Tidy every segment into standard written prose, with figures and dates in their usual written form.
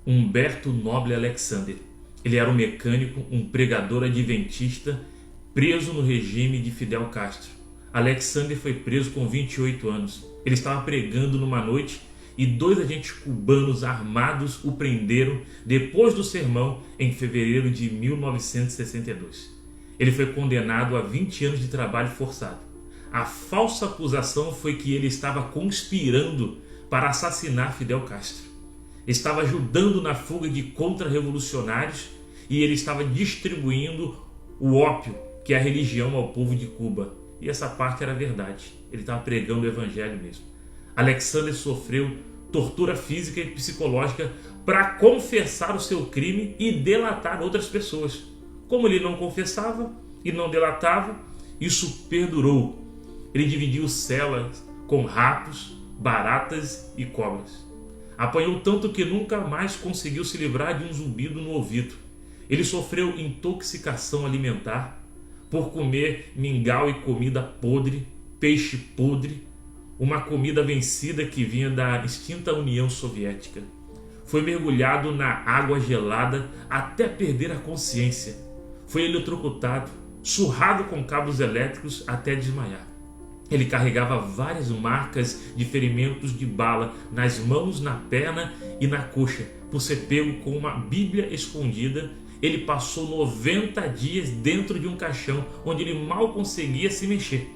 Humberto Noble Alexander. Ele era um mecânico, um pregador adventista, preso no regime de Fidel Castro. Alexander foi preso com 28 anos. Ele estava pregando numa noite e 2 agentes cubanos armados o prenderam depois do sermão em fevereiro de 1962. Ele foi condenado a 20 anos de trabalho forçado. A falsa acusação foi que ele estava conspirando para assassinar Fidel Castro. Estava ajudando na fuga de contra-revolucionários e ele estava distribuindo o ópio, que é a religião, ao povo de Cuba. E essa parte era verdade. Ele estava pregando o evangelho mesmo. Alexander sofreu tortura física e psicológica para confessar o seu crime e delatar outras pessoas. Como ele não confessava e não delatava, isso perdurou. Ele dividiu celas com ratos, baratas e cobras. Apanhou tanto que nunca mais conseguiu se livrar de um zumbido no ouvido. Ele sofreu intoxicação alimentar por comer mingau e comida podre, peixe podre, uma comida vencida que vinha da extinta União Soviética. Foi mergulhado na água gelada até perder a consciência. Foi eletrocutado, surrado com cabos elétricos até desmaiar. Ele carregava várias marcas de ferimentos de bala nas mãos, na perna e na coxa. Por ser pego com uma Bíblia escondida, ele passou 90 dias dentro de um caixão onde ele mal conseguia se mexer.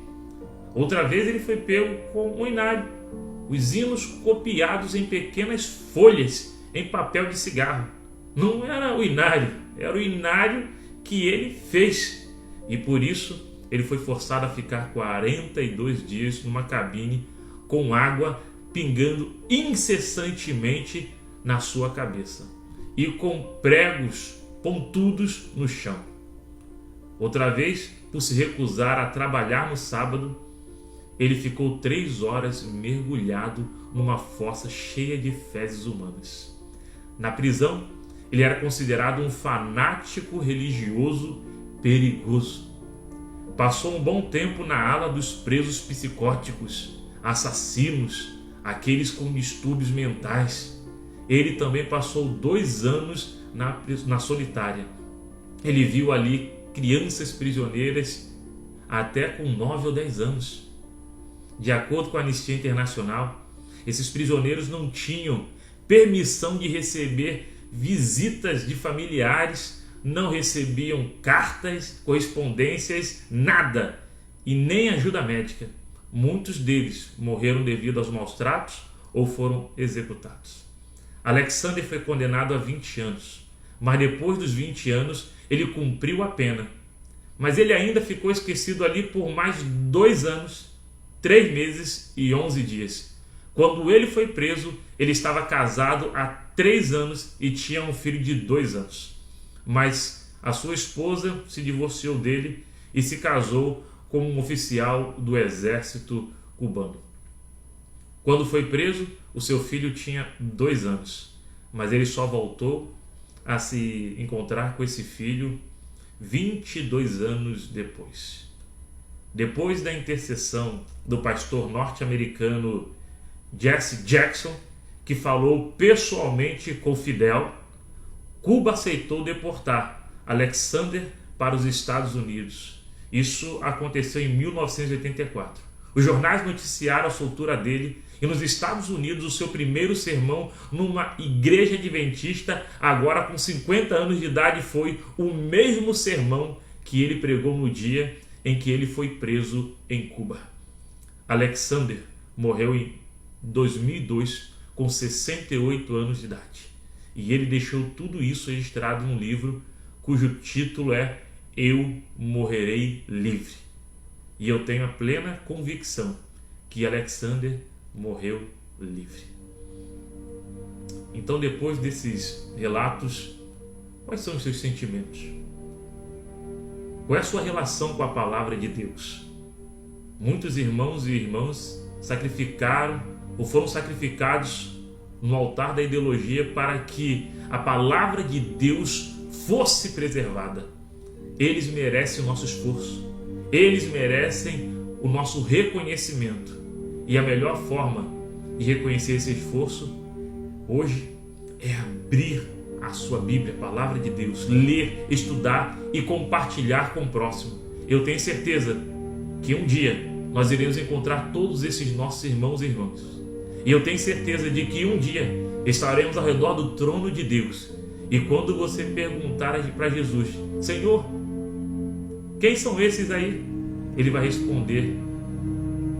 Outra vez ele foi pego com um inário, os hinos copiados em pequenas folhas em papel de cigarro. Não era o inário, era o inário que ele fez. E por isso ele foi forçado a ficar 42 dias numa cabine com água pingando incessantemente na sua cabeça e com pregos pontudos no chão. Outra vez, por se recusar a trabalhar no sábado, ele ficou 3 horas mergulhado numa fossa cheia de fezes humanas. Na prisão, ele era considerado um fanático religioso perigoso. Passou um bom tempo na ala dos presos psicóticos, assassinos, aqueles com distúrbios mentais. Ele também passou 2 anos na solitária. Ele viu ali crianças prisioneiras até com 9 ou 10 anos. De acordo com a Anistia Internacional, esses prisioneiros não tinham permissão de receber visitas de familiares, não recebiam cartas, correspondências, nada, e nem ajuda médica. Muitos deles morreram devido aos maus tratos ou foram executados. Alexander foi condenado a 20 anos, mas depois dos 20 anos ele cumpriu a pena. Mas ele ainda ficou esquecido ali por mais 2 anos, 3 meses e 11 dias. Quando ele foi preso, ele estava casado há 3 anos e tinha um filho de 2 anos. Mas a sua esposa se divorciou dele e se casou com um oficial do exército cubano. Quando foi preso, o seu filho tinha 2 anos, mas ele só voltou a se encontrar com esse filho 22 anos depois. Depois da intercessão do pastor norte-americano Jesse Jackson, que falou pessoalmente com Fidel, Cuba aceitou deportar Alexander para os Estados Unidos. Isso aconteceu em 1984. Os jornais noticiaram a soltura dele e nos Estados Unidos o seu primeiro sermão numa igreja adventista, agora com 50 anos de idade, foi o mesmo sermão que ele pregou no dia em que ele foi preso em Cuba. Alexander morreu em 2002 com 68 anos de idade. E ele deixou tudo isso registrado num livro cujo título é Eu Morrerei Livre. E eu tenho a plena convicção que Alexander morreu livre. Então, depois desses relatos, quais são os seus sentimentos? Qual é a sua relação com a palavra de Deus? Muitos irmãos e irmãs sacrificaram ou foram sacrificados no altar da ideologia para que a palavra de Deus fosse preservada. Eles merecem o nosso esforço. Eles merecem o nosso reconhecimento. E a melhor forma de reconhecer esse esforço hoje é a abrir a sua Bíblia, a palavra de Deus, ler, estudar e compartilhar com o próximo. Eu tenho certeza que um dia nós iremos encontrar todos esses nossos irmãos e irmãs. E eu tenho certeza de que um dia estaremos ao redor do trono de Deus. E quando você perguntar para Jesus: Senhor, quem são esses aí? Ele vai responder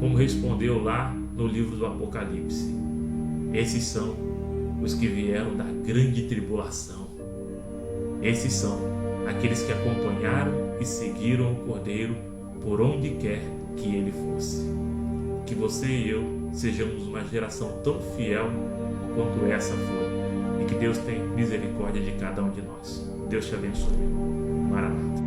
como respondeu lá no livro do Apocalipse: esses são os que vieram da grande tribulação. Esses são aqueles que acompanharam e seguiram o Cordeiro por onde quer que ele fosse. Que você e eu sejamos uma geração tão fiel quanto essa foi, e que Deus tenha misericórdia de cada um de nós. Deus te abençoe. Maranata.